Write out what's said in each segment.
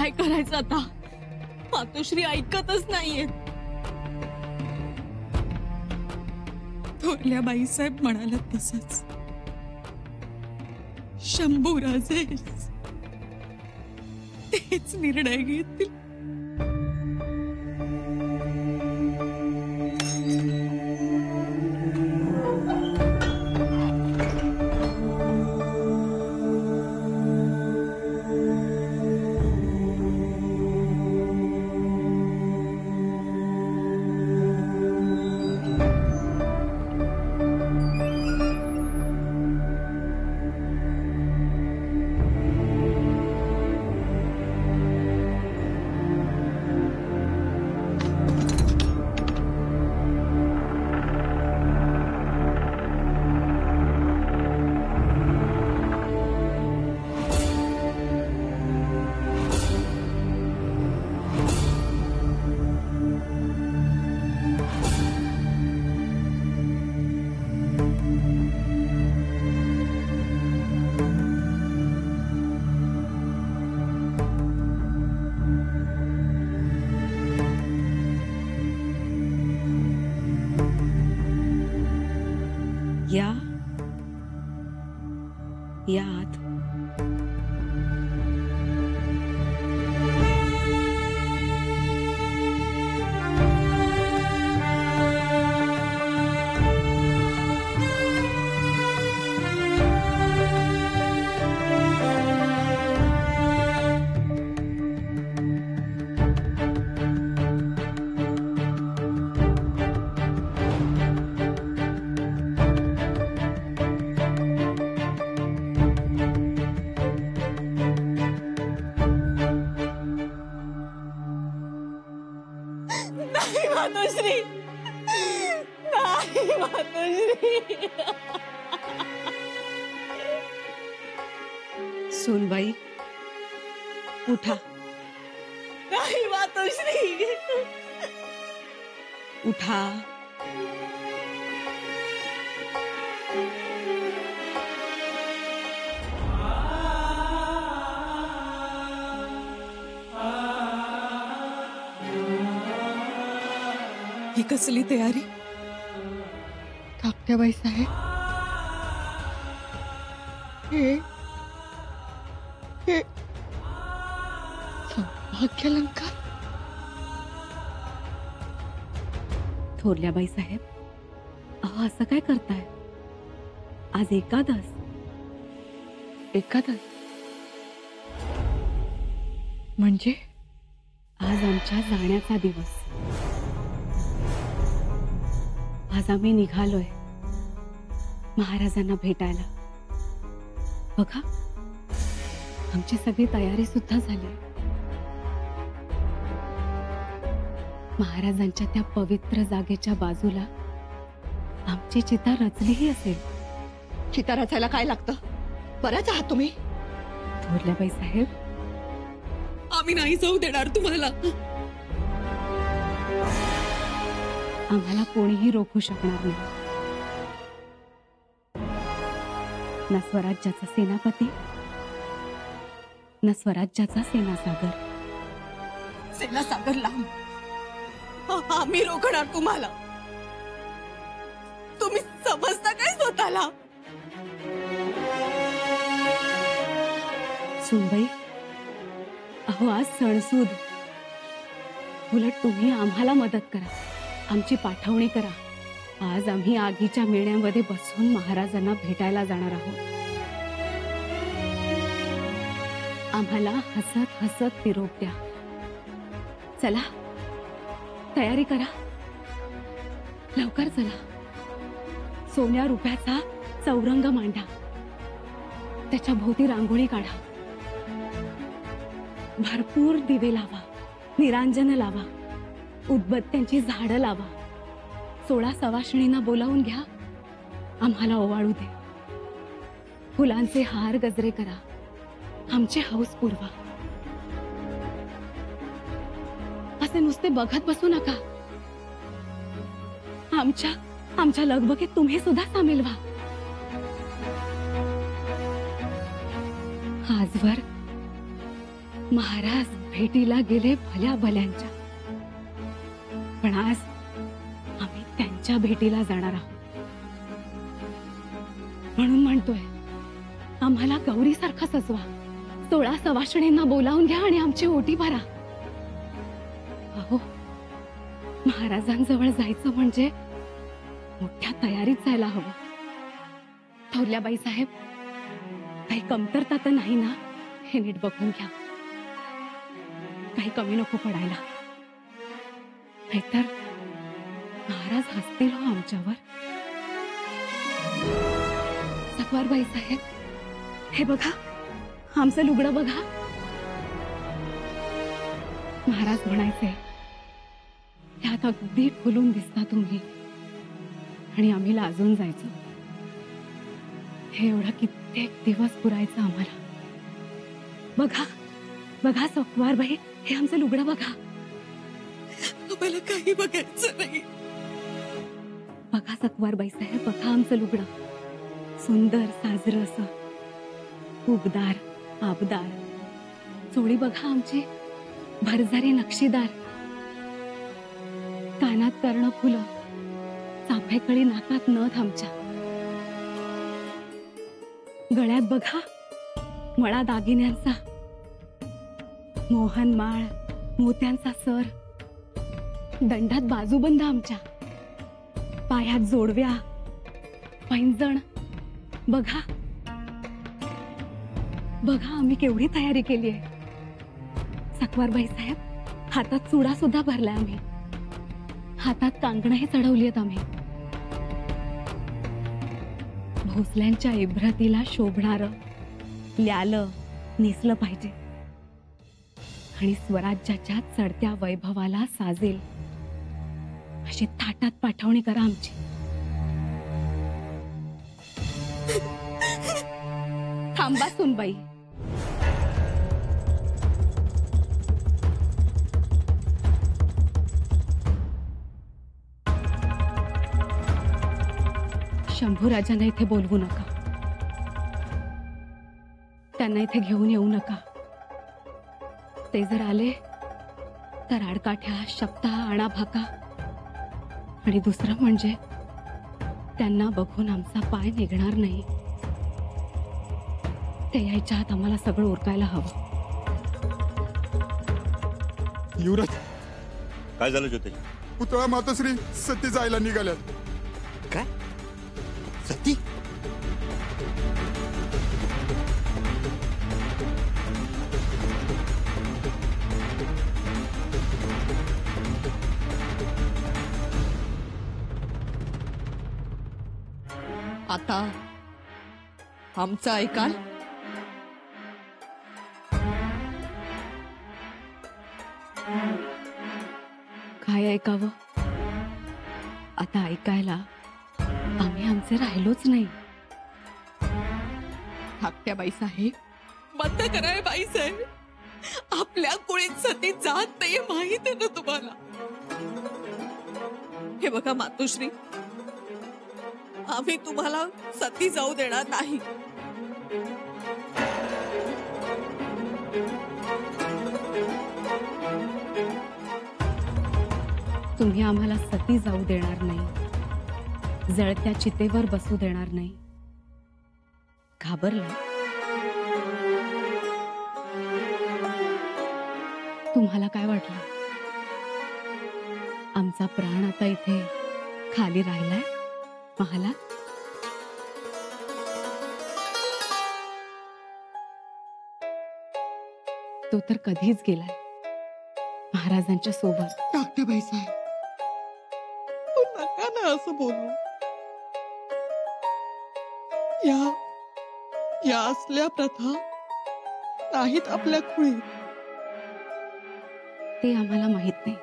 काय करायचं आता? मातोश्री ऐकतच नाहीये. थोरल्या बाईसाहेब म्हणाल्या तसंच. शंभूराजे तेच निर्णय घेतील. या आत. मातोश्री, नाही मातोश्री. सोनबाई उठा. नाही मातोश्री. उठा. ही कसली तयारी? धाकट्याबाई साहेब, हे हे सौभाग्यालंकार. थोरल्याबाई साहेब, अहो असं काय करताय? आज एकादस. एकादस म्हणजे? आज आमच्या जाण्याचा दिवस. आज आम्ही निघालोय महाराजांना भेटायला. बघा, आमची सगळी तयारी सुद्धा झाली. महाराजांच्या त्या पवित्र जागेच्या बाजूला आमची चिता रचलीही असेल. चिता रचायला काय लागतं? बऱ्याच आहात तुम्ही. थोरल्याबाई साहेब, आम्ही नाही जाऊ देणार तुम्हाला. आम्हाला कोणीही रोखू शकणार नाही. ना स्वराज्याचा सेनापती, ना स्वराज्याचा सेनासागर. सेनासागर लांब, आम्ही रोखणार तुम्हाला. तुम्ही समजता काय स्वतःला? सुनबाई, अहो आज सणसूद. उलट तुम्ही आम्हाला मदत करा, आमची पाठवणी करा. आज आम्ही आगीच्या मेळ्यामध्ये बसून महाराजांना भेटायला जाणार आहोत. आम्हाला हसत हसत निरोप द्या. चला, तयारी करा, लवकर चला. सोन्या रुपयाचा चौरंग मांडा, त्याच्या भोवती रांगोळी काढा, भरपूर दिवे लावा, निरांजन लावा, उदबत्त्यांची झाडं लावा. 16 सवाष्णींना बोलावून घ्या, आम्हाला ओवाळू दे. फुलांचे हार गजरे करा, आमचे हौस पुरवा. असे नुसते बघत बसू नका. आमच्या लगबगीत तुम्ही सुद्धा सामील व्हा. आजवर महाराज भेटीला गेले भल्या भल्यांच्या, पण आज आम्ही त्यांच्या भेटीला जाणार आहोत. म्हणून म्हणतोय, आम्हाला गौरीसारखा सजवा, 16 सवाष्णींना बोलावून घ्या आणि आमची ओटी भरा. अहो, महाराजांजवळ जायचं म्हणजे मोठ्या तयारीत जायला हवं. थोरल्या बाई साहेब, काही कमतरता तर नाही ना? हे नीट बघून घ्या, काही कमी नको पडायला, नाहीतर महाराज हसतील हो आमच्यावर. सकवारबाई साहेब, हे बघा, आमचं लुगडं बघा. महाराज म्हणायचे, त्यात अगदी खुलून दिसता तुम्ही, आणि आम्ही लाजून जायचो. हे एवढं कित्येक दिवस पुरायचं आम्हाला. बघा बघा सकवारबाई, हे आमचं लुगडं बघा. मला काही बघायचं नाही. बघा सकवारबाई साहेब, बघा आमचं लुगडं, सुंदर साजरं असं, उबदार आबदार. चोळी बघा आमची, भरजारी नक्षीदार, कानात कर्ण फुलं, चाफेकळी नाकात नथ आमच्या. गळ्यात बघा मळा दागिन्यांचा, मोहन माळ, मोत्यांचा सर, दंडात बाजूबंद आमच्या, पायात जोडव्या, पैंजण. बघा बघा आम्ही केवढी तयारी केली आहे. सकवारबाई साहेब, हातात चुडा सुद्धा भरलाय आम्ही, हातात कांकणंही चढवली आहेत आम्ही. भोसल्यांच्या इब्रतीला शोभणारं ल्यालं नेसलं पाहिजे, आणि स्वराज्याच्या चढत्या वैभवाला साजेल अशी थाटात पाठवणी करा आमची. थांबा सुनबाई, शंभूराजांना इथे बोलवू नका, त्यांना इथे घेऊन येऊ नका. ते जर आले तर आडकाठ्या, शब्दा, आणाभाका, आणि दुसरं म्हणजे त्यांना बघून आमचा पाय निघणार नाही. ते यायच्या आत आम्हाला सगळं उरकायला हवं. युवराज, काय झालं ज्योती? पुतळा मातोश्री सती जायला निघाल्यात. काय सती? आता आमचं ऐकाल? काय ऐकावं? आता ऐकायला आम्ही आमचे राहिलोच नाही. धाकट्या बाई साहेब, बंद कराय बाई साहेब. आपल्या कुळीत सती जात नाही माहित आहे ना तुम्हाला. हे बघा मातोश्री, आम्ही तुम्हाला सती जाऊ देणार नाही. तुम्ही आम्हाला सती जाऊ देणार नाही, जळत्या चितेवर बसू देणार नाही. घाबरला? तुम्हाला काय वाटलं? आमचा प्राण आता इथे खाली राहिलाय महालात? तो तर कधीच गेलाय महाराजांच्या सोबत. धाकट्या बाई साहेब, तू नका ना असं बोलू. या असल्या प्रथा नाहीत आपल्या कुळीत. ते आम्हाला माहित नाही.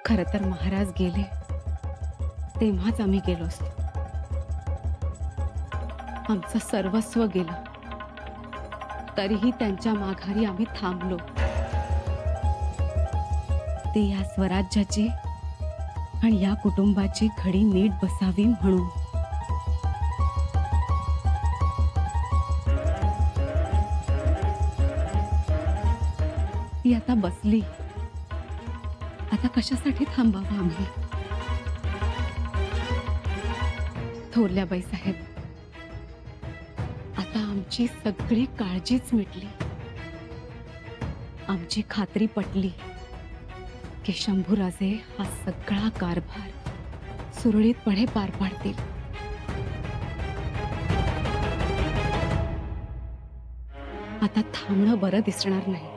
खर तर महाराज गेले तेव्हाच आम्ही गेलो असतो. आमचं सर्वस्व गेलं तरीही त्यांच्या माघारी आम्ही थांबलो. ते या स्वराज्याची आणि या कुटुंबाची घडी नीट बसावी म्हणून. ती आता बसली. आता कशासाठी थांबावं आम्ही? थोरल्या बाईसाहेब, आता आमची सगळी काळजीच मिटली. आमची खात्री पटली की शंभूराजे हा सगळा कारभार सुरळीतपणे पार पाडतील. आता थांबणं बरं दिसणार नाही.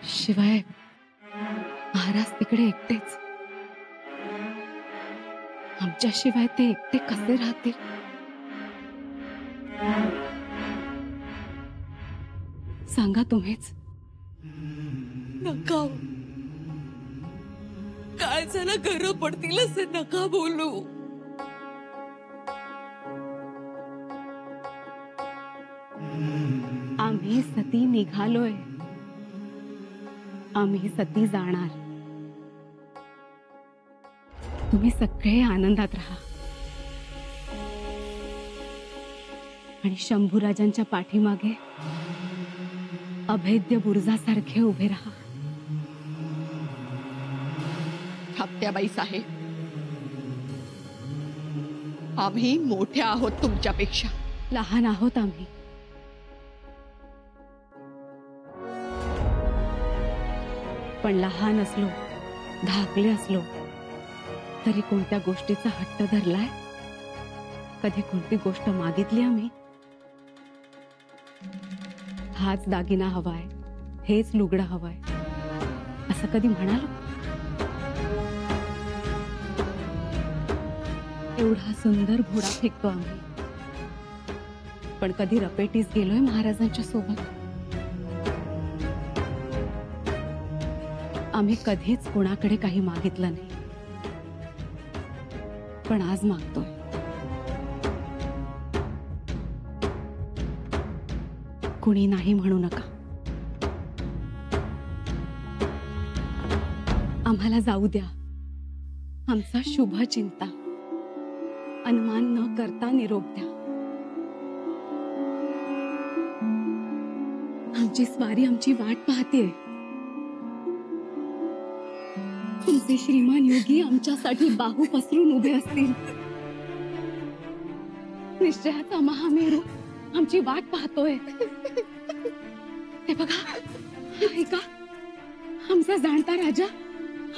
शिवाय महाराज तिकडे एकटेच. आमच्याशिवाय ते एकटे कसे राहतील? सांगा तुम्हीच. नका. काय झालं, घर पडतील असे नका बोलू. आम्ही सती निघालोय. आम्ही सती जाणार. तुम्ही सगळे आनंदात राहा आणि शंभूराजांच्या पाठीमागे अभेद्य बुरुजासारखे उभे राहा. थापट्याबाई साहेब, आम्ही मोठ्या आहोत तुमच्यापेक्षा. लहान आहोत आम्ही. पण लहान असलो, धाकले असलो तरी कोणत्या गोष्टीचा हट्ट धरलाय? कधी कोणती गोष्ट मागितली आम्ही? हाच दागिना हवाय, हेच लुगडं हवाय असं कधी म्हणालो? एवढा सुंदर घोडा फेकतो आम्ही, पण कधी रपेटीस गेलोय महाराजांच्या सोबत? आम्ही कधीच कोणाकडे काही मागितलं नाही, पण आज मागतोय. कुणी नाही म्हणू नका. आम्हाला जाऊ द्या. आमचा शुभ चिंता, अनुमान न करता निरोप द्या. आमची स्वारी आमची वाट पाहते. तुमचे श्रीमान योगी आमच्यासाठी बाहू पसरून उभे असतील. निश्चयाचा महामेरू आमची वाट पाहतोय. ते बघा, ऐका, आमचा जाणता राजा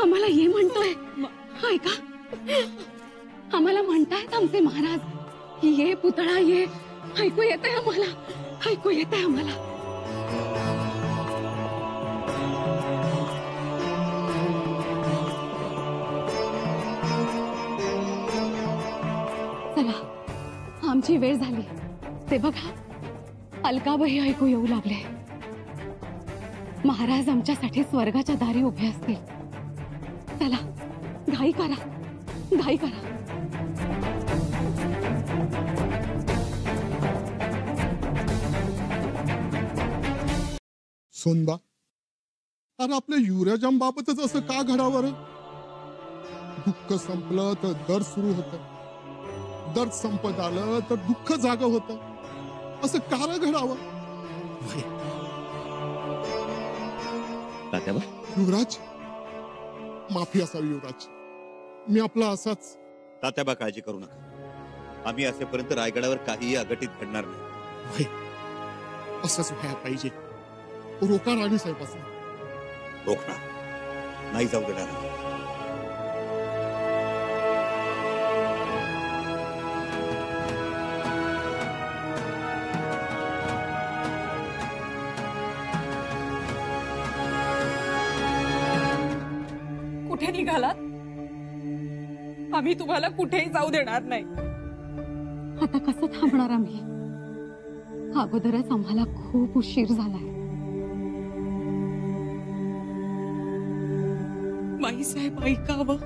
आम्हाला ये म्हणतोय. ऐका, आम्हाला म्हणतायत आमचे महाराज, ये पुतळा ये. ऐकू येतंय आम्हाला, ऐकू येतंय आम्हाला. चला, आमची वेळ झाली. ते बघा, अलकाबाई ऐकू येऊ लागले. महाराज आमच्यासाठी स्वर्गाच्या दारी उभे असतील. चला, घाई करा, घाई करा. सोनबा, अरे आपल्या युवराजांबाबतच असं का घडावं रे? दुःख संपलं तर दर सुरू होतं, दर संपत आलं तर दुःख जाग होतं. असं का रे घडावं? युवराज, माफी असावी युवराज. मी आपला असाच. तात्याबा, काळजी करू नका. आम्ही असेपर्यंत रायगडावर काहीही अघटित घडणार नाही. असंच व्हायला पाहिजे. रोका राणी साहेब असं. रोखणार नाही, जाऊ देणार. कुठे निघालात? आम्ही तुम्हाला कुठेही जाऊ देणार नाही. आता कसं थांबणार आम्ही? अगोदरच आम्हाला खूप उशीर झालाय. बाईसाहेब, ऐकावं.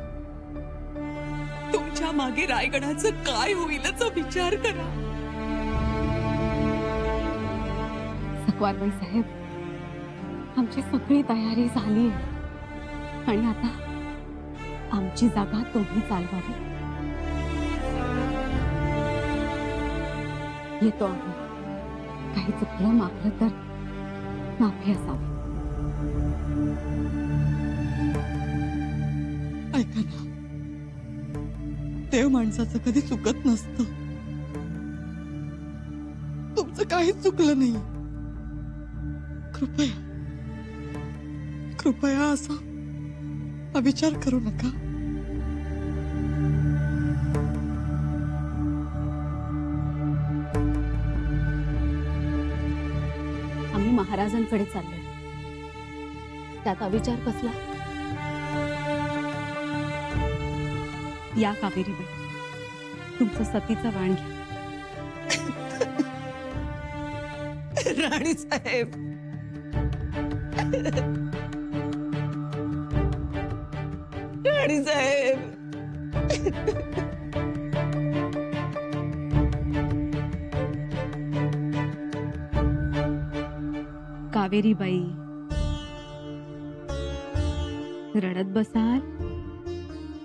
तुमच्या मागे रायगडाचं काय होईलचा विचार करा. सकवारबाई साहेब, आमची सगळी तयारी झाली आणि आता आमची जागा तुम्ही चालवावी. येतो आम्ही. काही चुकलं माफलं तर माफी असावी. ऐका ना, देव माणसाचं कधी चुकत नसतं. तुमचं काहीच चुकलं नाही. कृपया कृपया असा विचार करू नका. आम्ही महाराजांकडे चाललोय, त्यात अविचार कसला? या कावेरीबाई, तुमचं सतीचं वाण घ्या. राणी साहेब, राणी साहेब, कावेरीबाई, रडत बसाल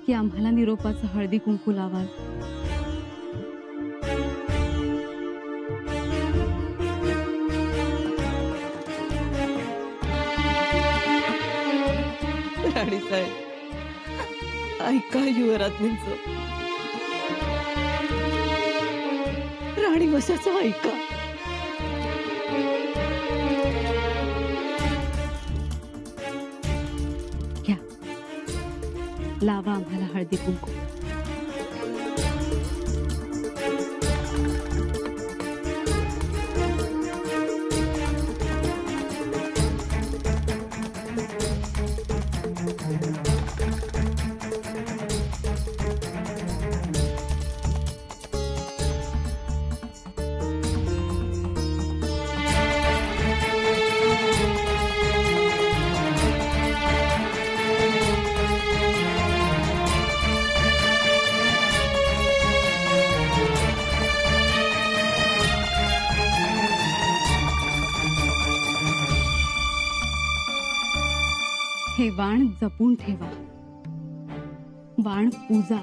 की आम्हाला निरोपाचं हळदी कुंकू लावाल? राणी साहेब, ऐका युवराज्ञींचं, राणी वशाचं ऐका. घ्या, लावा आम्हाला हळदी कुंकू. हे वाण जपून ठेवा. वाण पूजा.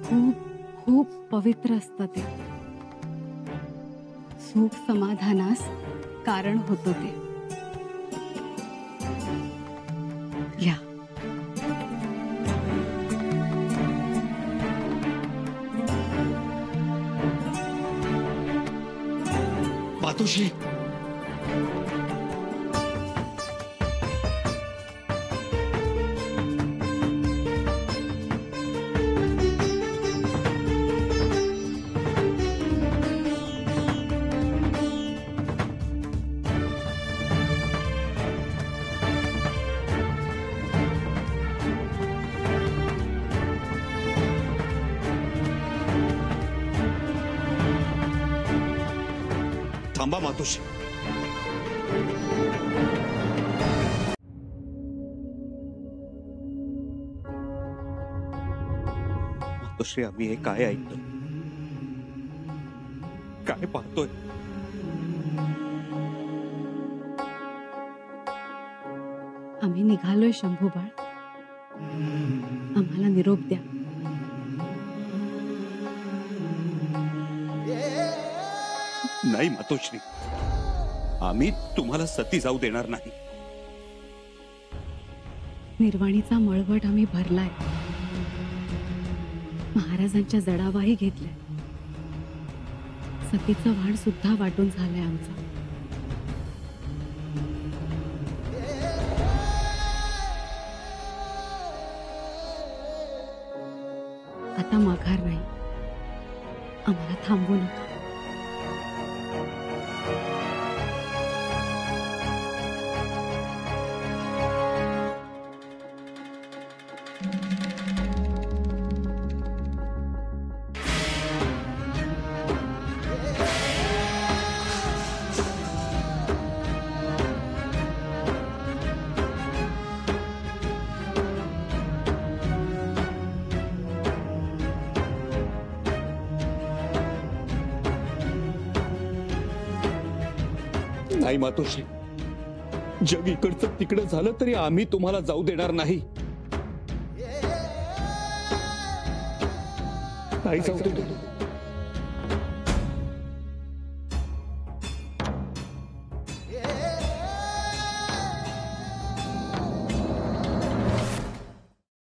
खूप खूप पवित्र असतं ते. सुख समाधानास कारण होतं ते. घ्या. मातोश्री, थांबा मातोश्री. मातोश्री, आम्ही हे काय ऐकतोय, काय पाहतोय? आम्ही निघालोय शंभूबाळ. आम्हाला निरोप द्या. नाही मातोश्री, आम्ही तुम्हाला सती जाऊ देणार नाही. निर्वाणीचा मळवट आम्ही भरलाय. महाराजांच्या जडावाही घेतल्या. सतीचं वाण सुद्धा वाटून झालंय आमचं. आता माघार नाही. आम्हाला थांबवू नका. नाही मातोश्री, जग इकडचं तिकडं झालं तरी आम्ही तुम्हाला जाऊ देणार नाही. नाही जाऊ देणार.